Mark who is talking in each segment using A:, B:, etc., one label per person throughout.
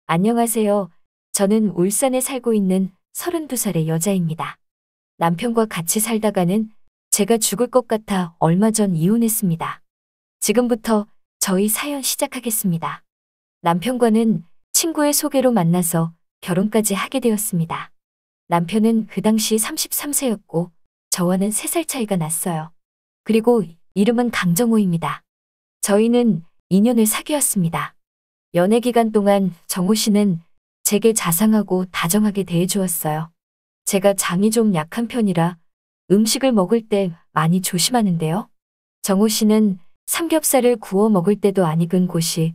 A: 안녕하세요. 저는 울산에 살고 있는 32살의 여자입니다. 남편과 같이 살다가는 제가 죽을 것 같아 얼마 전 이혼했습니다. 지금부터 저희 사연 시작하겠습니다. 남편과는 친구의 소개로 만나서 결혼까지 하게 되었습니다. 남편은 그 당시 33세였고 저와는 3살 차이가 났어요. 그리고 이름은 강정호입니다. 저희는 2년을 사귀었습니다. 연애 기간 동안 정호 씨는 제게 자상하고 다정하게 대해주었어요. 제가 장이 좀 약한 편이라 음식을 먹을 때 많이 조심하는데요. 정호 씨는 삼겹살을 구워 먹을 때도 안 익은 곳이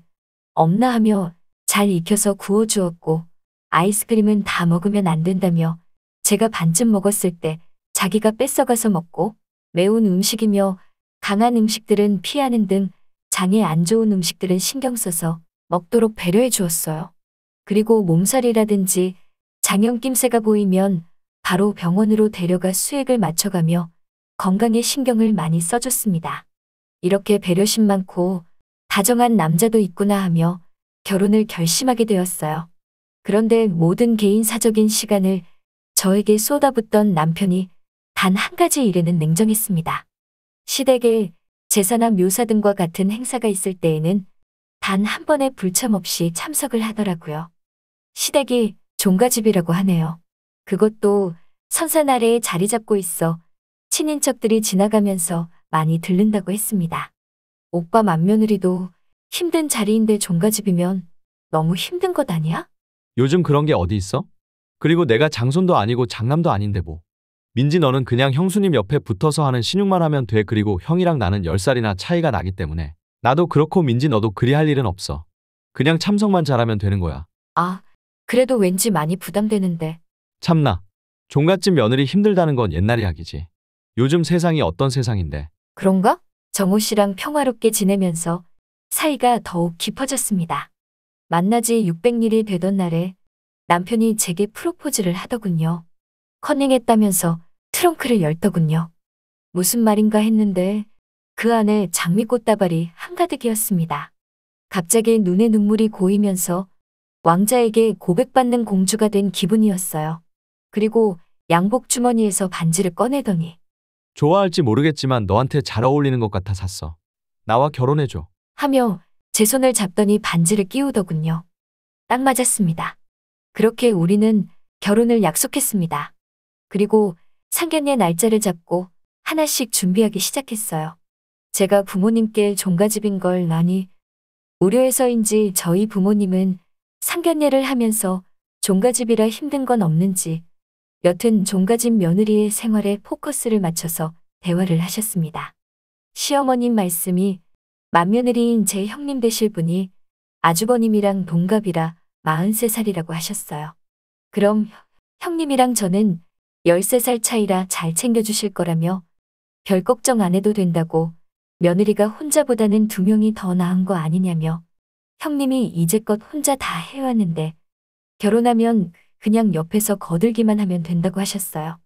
A: 없나 하며 잘 익혀서 구워주었고, 아이스크림은 다 먹으면 안 된다며 제가 반쯤 먹었을 때 자기가 뺏어가서 먹고, 매운 음식이며 강한 음식들은 피하는 등 장에 안 좋은 음식들은 신경 써서 먹도록 배려해 주었어요. 그리고 몸살이라든지 장염 낌새가 보이면 바로 병원으로 데려가 수액을 맞춰가며 건강에 신경을 많이 써줬습니다. 이렇게 배려심 많고 다정한 남자도 있구나 하며 결혼을 결심하게 되었어요. 그런데 모든 개인사적인 시간을 저에게 쏟아붓던 남편이 단 한 가지 일에는 냉정했습니다. 시댁에 제사나 묘사 등과 같은 행사가 있을 때에는 단 한 번의 불참 없이 참석을 하더라고요. 시댁이 종가집이라고 하네요. 그것도 선산 아래에 자리 잡고 있어 친인척들이 지나가면서 많이 들른다고 했습니다. 오빠 맏며느리도 힘든 자리인데 종가집이면 너무 힘든 것 아니야?
B: 요즘 그런 게 어디 있어? 그리고 내가 장손도 아니고 장남도 아닌데 뭐. 민지 너는 그냥 형수님 옆에 붙어서 하는 신용만 하면 돼. 그리고 형이랑 나는 10살이나 차이가 나기 때문에 나도 그렇고 민지 너도 그리 할 일은 없어. 그냥 참석만 잘하면 되는 거야.
A: 아, 그래도 왠지 많이 부담되는데.
B: 참나. 종갓집 며느리 힘들다는 건 옛날 이야기지. 요즘 세상이 어떤 세상인데.
A: 그런가? 정호 씨랑 평화롭게 지내면서 사이가 더욱 깊어졌습니다. 만나지 600일이 되던 날에 남편이 제게 프로포즈를 하더군요. 커닝했다면서 트렁크를 열더군요. 무슨 말인가 했는데 그 안에 장미꽃다발이 한가득이었습니다. 갑자기 눈에 눈물이 고이면서 왕자에게 고백받는 공주가 된 기분이었어요. 그리고 양복 주머니에서 반지를 꺼내더니
B: 좋아할지 모르겠지만 너한테 잘 어울리는 것 같아 샀어. 나와 결혼해줘.
A: 하며 제 손을 잡더니 반지를 끼우더군요. 딱 맞았습니다. 그렇게 우리는 결혼을 약속했습니다. 그리고 상견례 날짜를 잡고 하나씩 준비하기 시작했어요. 제가 부모님께 종가집인 걸 아니 우려해서인지 저희 부모님은 상견례를 하면서 종가집이라 힘든 건 없는지 여튼 종가집 며느리의 생활에 포커스를 맞춰서 대화를 하셨습니다. 시어머님 말씀이 맏며느리인 제 형님 되실 분이 아주버님이랑 동갑이라 43살이라고 하셨어요. 그럼 형님이랑 저는 13살 차이라 잘 챙겨주실 거라며 별 걱정 안 해도 된다고, 며느리가 혼자보다는 2명이 더 나은 거 아니냐며 형님이 이제껏 혼자 다 해왔는데 결혼하면 그냥 옆에서 거들기만 하면 된다고 하셨어요.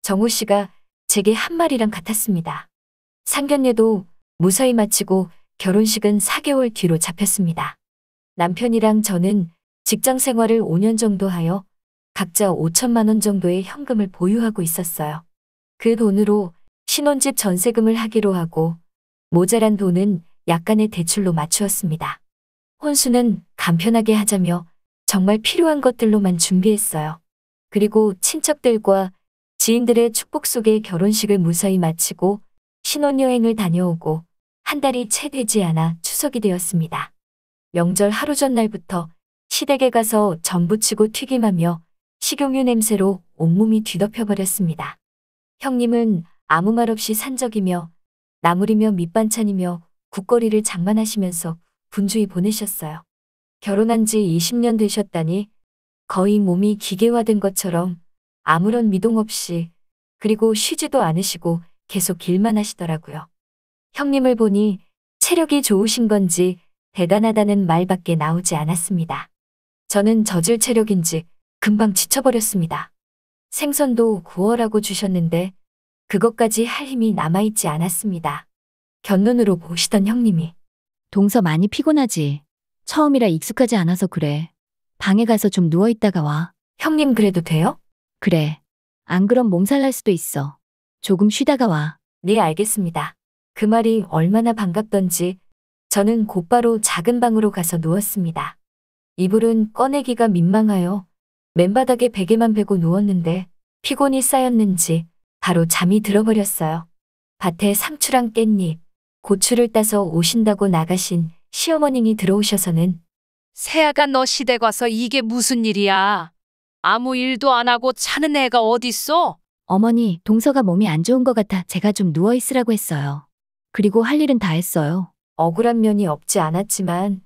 A: 정호 씨가 제게 한 말이랑 같았습니다. 상견례도 무사히 마치고 결혼식은 4개월 뒤로 잡혔습니다. 남편이랑 저는 직장 생활을 5년 정도 하여 각자 5천만 원 정도의 현금을 보유하고 있었어요. 그 돈으로 신혼집 전세금을 하기로 하고 모자란 돈은 약간의 대출로 맞추었습니다. 혼수는 간편하게 하자며 정말 필요한 것들로만 준비했어요. 그리고 친척들과 지인들의 축복 속에 결혼식을 무사히 마치고 신혼여행을 다녀오고 한 달이 채 되지 않아 추석이 되었습니다. 명절 하루 전날부터 시댁에 가서 전부치고 튀김하며 식용유 냄새로 온몸이 뒤덮여버렸습니다. 형님은 아무 말 없이 산적이며 나물이며 밑반찬이며 국거리를 장만하시면서 분주히 보내셨어요. 결혼한 지 20년 되셨다니 거의 몸이 기계화된 것처럼 아무런 미동 없이, 그리고 쉬지도 않으시고 계속 일만 하시더라고요. 형님을 보니 체력이 좋으신 건지 대단하다는 말밖에 나오지 않았습니다. 저는 저질 체력인지 금방 지쳐버렸습니다. 생선도 구워라고 주셨는데 그것까지 할 힘이 남아있지 않았습니다. 곁눈으로 보시던 형님이
C: 동서 많이 피곤하지. 처음이라 익숙하지 않아서 그래. 방에 가서 좀 누워있다가 와.
A: 형님 그래도 돼요?
C: 그래. 안 그럼 몸살 날 수도 있어. 조금 쉬다가 와.
A: 네, 알겠습니다. 그 말이 얼마나 반갑던지 저는 곧바로 작은 방으로 가서 누웠습니다. 이불은 꺼내기가 민망하여 맨바닥에 베개만 베고 누웠는데 피곤이 쌓였는지 바로 잠이 들어버렸어요. 밭에 상추랑 깻잎, 고추를 따서 오신다고 나가신 시어머님이 들어오셔서는
D: 새아가 너 시댁 와서 이게 무슨 일이야? 아무 일도 안 하고 자는 애가 어딨어?
C: 어머니, 동서가 몸이 안 좋은 것 같아 제가 좀 누워있으라고 했어요. 그리고 할 일은 다 했어요.
A: 억울한 면이 없지 않았지만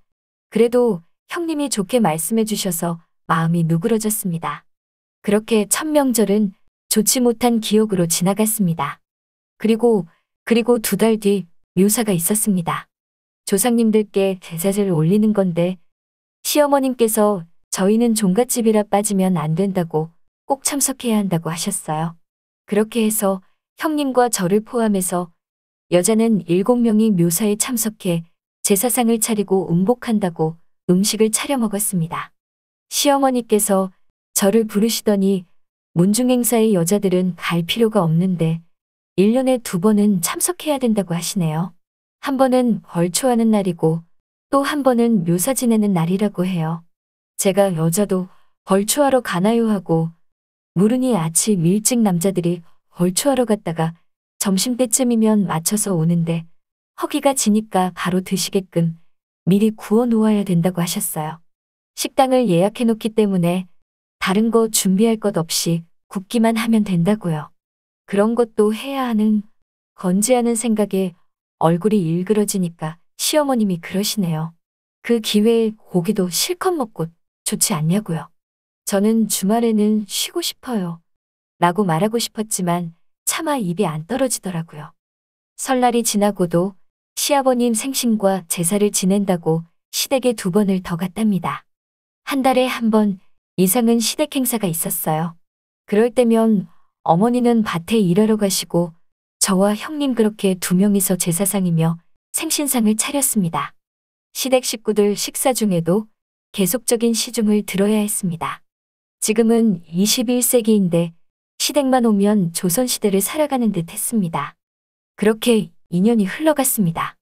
A: 그래도 형님이 좋게 말씀해 주셔서 마음이 누그러졌습니다. 그렇게 첫 명절은 좋지 못한 기억으로 지나갔습니다. 그리고 2달 뒤 묘사가 있었습니다. 조상님들께 제사를 올리는 건데 시어머님께서 저희는 종갓집이라 빠지면 안 된다고 꼭 참석해야 한다고 하셨어요. 그렇게 해서 형님과 저를 포함해서 여자는 7명이 묘사에 참석해 제사상을 차리고 음복한다고 음식을 차려 먹었습니다. 시어머니께서 저를 부르시더니 문중행사의 여자들은 갈 필요가 없는데 1년에 2번은 참석해야 된다고 하시네요. 한 번은 벌초하는 날이고 또 한 번은 묘사 지내는 날이라고 해요. 제가 여자도 벌초하러 가나요 하고 물으니 아침 일찍 남자들이 벌초하러 갔다가 점심때쯤이면 맞춰서 오는데 허기가 지니까 바로 드시게끔 미리 구워 놓아야 된다고 하셨어요. 식당을 예약해 놓기 때문에 다른 거 준비할 것 없이 굽기만 하면 된다고요. 그런 것도 해야 하는 건지 하는 생각에 얼굴이 일그러지니까 시어머님이 그러시네요. 그 기회에 고기도 실컷 먹고 좋지 않냐고요. 저는 주말에는 쉬고 싶어요. 라고 말하고 싶었지만 차마 입이 안 떨어지더라고요. 설날이 지나고도 시아버님 생신과 제사를 지낸다고 시댁에 2번을 더 갔답니다. 한 달에 1번 이상은 시댁 행사가 있었어요. 그럴 때면 어머니는 밭에 일하러 가시고 저와 형님 그렇게 2명이서 제사상이며 생신상을 차렸습니다. 시댁 식구들 식사 중에도 계속적인 시중을 들어야 했습니다. 지금은 21세기인데 시댁만 오면 조선시대를 살아가는 듯 했습니다. 그렇게 2년이 흘러갔습니다.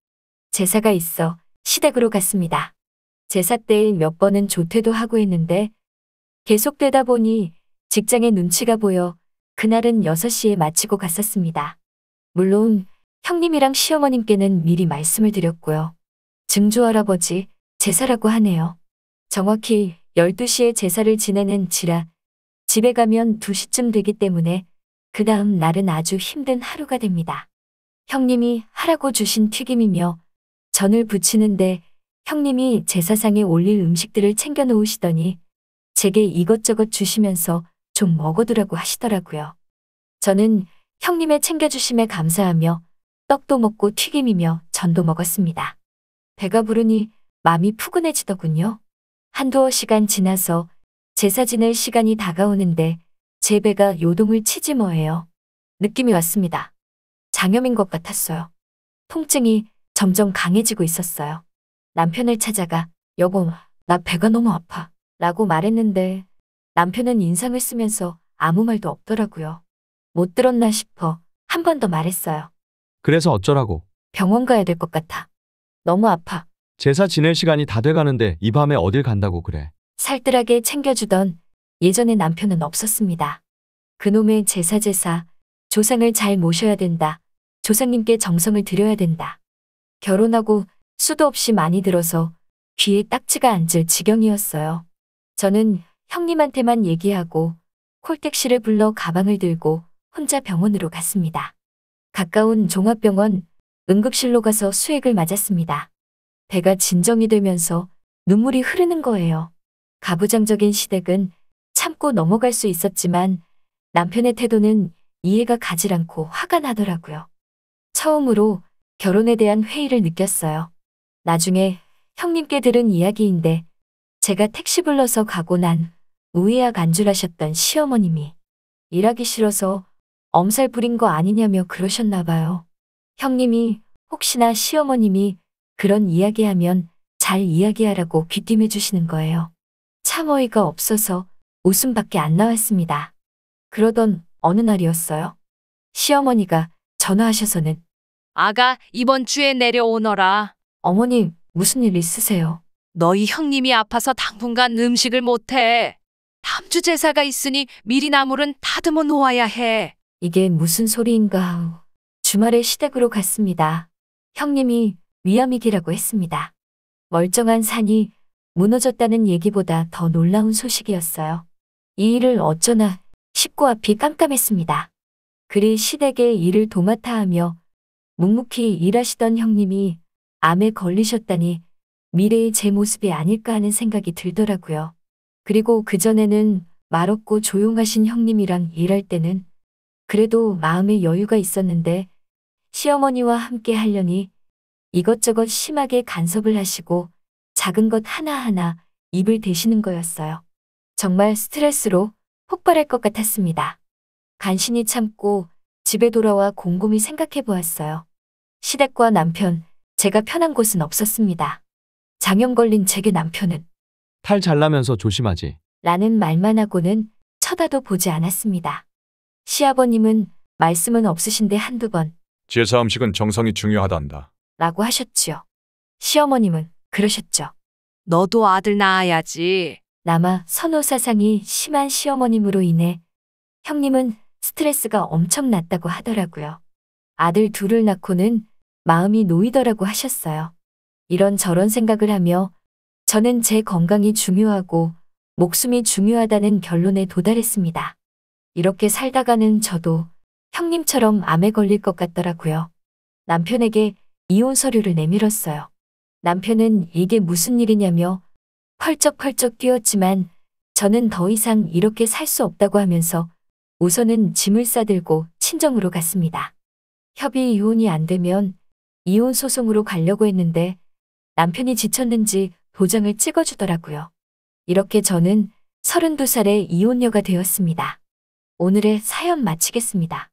A: 제사가 있어 시댁으로 갔습니다. 제사 때 몇 번은 조퇴도 하고 했는데 계속되다 보니 직장에 눈치가 보여 그날은 6시에 마치고 갔었습니다. 물론 형님이랑 시어머님께는 미리 말씀을 드렸고요. 증조할아버지 제사라고 하네요. 정확히 12시에 제사를 지내는 지라 집에 가면 2시쯤 되기 때문에 그 다음 날은 아주 힘든 하루가 됩니다. 형님이 하라고 주신 튀김이며 전을 부치는데 형님이 제사상에 올릴 음식들을 챙겨 놓으시더니 제게 이것저것 주시면서 좀 먹어두라고 하시더라고요. 저는 형님의 챙겨주심에 감사하며 떡도 먹고 튀김이며 전도 먹었습니다. 배가 부르니 마음이 푸근해지더군요. 한두어 시간 지나서 제사 지낼 시간이 다가오는데 제 배가 요동을 치지 뭐예요. 느낌이 왔습니다. 장염인 것 같았어요. 통증이 점점 강해지고 있었어요. 남편을 찾아가 여보, 나 배가 너무 아파 라고 말했는데 남편은 인상을 쓰면서 아무 말도 없더라고요. 못 들었나 싶어 한 번 더 말했어요.
B: 그래서 어쩌라고?
A: 병원 가야 될 것 같아. 너무 아파.
B: 제사 지낼 시간이 다 돼가는데 이 밤에 어딜 간다고 그래.
A: 살뜰하게 챙겨주던 예전의 남편은 없었습니다. 그놈의 제사 조상을 잘 모셔야 된다. 조상님께 정성을 들여야 된다. 결혼하고 수도 없이 많이 들어서 귀에 딱지가 앉을 지경이었어요. 저는 형님한테만 얘기하고 콜택시를 불러 가방을 들고 혼자 병원으로 갔습니다. 가까운 종합병원 응급실로 가서 수액을 맞았습니다. 배가 진정이 되면서 눈물이 흐르는 거예요. 가부장적인 시댁은 참고 넘어갈 수 있었지만 남편의 태도는 이해가 가질 않고 화가 나더라고요. 처음으로 결혼에 대한 회의를 느꼈어요. 나중에 형님께 들은 이야기인데 제가 택시 불러서 가고 난 우애약 안주라셨던 시어머님이 일하기 싫어서 엄살 부린 거 아니냐며 그러셨나 봐요. 형님이 혹시나 시어머님이 그런 이야기하면 잘 이야기하라고 귀띔해 주시는 거예요. 참 어이가 없어서 웃음밖에 안 나왔습니다. 그러던 어느 날이었어요. 시어머니가 전화하셔서는
D: 아가 이번 주에 내려오너라.
A: 어머니 무슨 일 있으세요?
D: 너희 형님이 아파서 당분간 음식을 못해. 다음 주 제사가 있으니 미리 나물은 다듬어 놓아야 해.
A: 이게 무슨 소리인가. 주말에 시댁으로 갔습니다. 형님이 위암이기라고 했습니다. 멀쩡한 산이 무너졌다는 얘기보다 더 놀라운 소식이었어요. 이 일을 어쩌나 식구 앞이 깜깜했습니다. 그리 시댁의 일을 도맡아 하며 묵묵히 일하시던 형님이 암에 걸리셨다니 미래의 제 모습이 아닐까 하는 생각이 들더라고요. 그리고 그전에는 말없고 조용하신 형님이랑 일할 때는 그래도 마음의 여유가 있었는데 시어머니와 함께 하려니 이것저것 심하게 간섭을 하시고 작은 것 하나하나 입을 대시는 거였어요. 정말 스트레스로 폭발할 것 같았습니다. 간신히 참고 집에 돌아와 곰곰이 생각해 보았어요. 시댁과 남편, 제가 편한 곳은 없었습니다. 장염 걸린 제게 남편은
B: 탈 잘나면서 조심하지.
A: 라는 말만 하고는 쳐다도 보지 않았습니다. 시아버님은 말씀은 없으신데 한두 번
E: 제사 음식은 정성이 중요하단다.
A: 라고 하셨지요. 시어머님은 그러셨죠.
D: 너도 아들 낳아야지.
A: 남아 선호사상이 심한 시어머님으로 인해 형님은 스트레스가 엄청났다고 하더라고요. 아들 둘을 낳고는 마음이 놓이더라고 하셨어요. 이런저런 생각을 하며 저는 제 건강이 중요하고 목숨이 중요하다는 결론에 도달했습니다. 이렇게 살다가는 저도 형님처럼 암에 걸릴 것 같더라고요. 남편에게 이혼 서류를 내밀었어요. 남편은 이게 무슨 일이냐며 펄쩍펄쩍 뛰었지만 저는 더 이상 이렇게 살 수 없다고 하면서 우선은 짐을 싸들고 친정으로 갔습니다. 협의 이혼이 안 되면 이혼 소송으로 가려고 했는데 남편이 지쳤는지 도장을 찍어주더라고요. 이렇게 저는 32살의 이혼녀가 되었습니다. 오늘의 사연 마치겠습니다.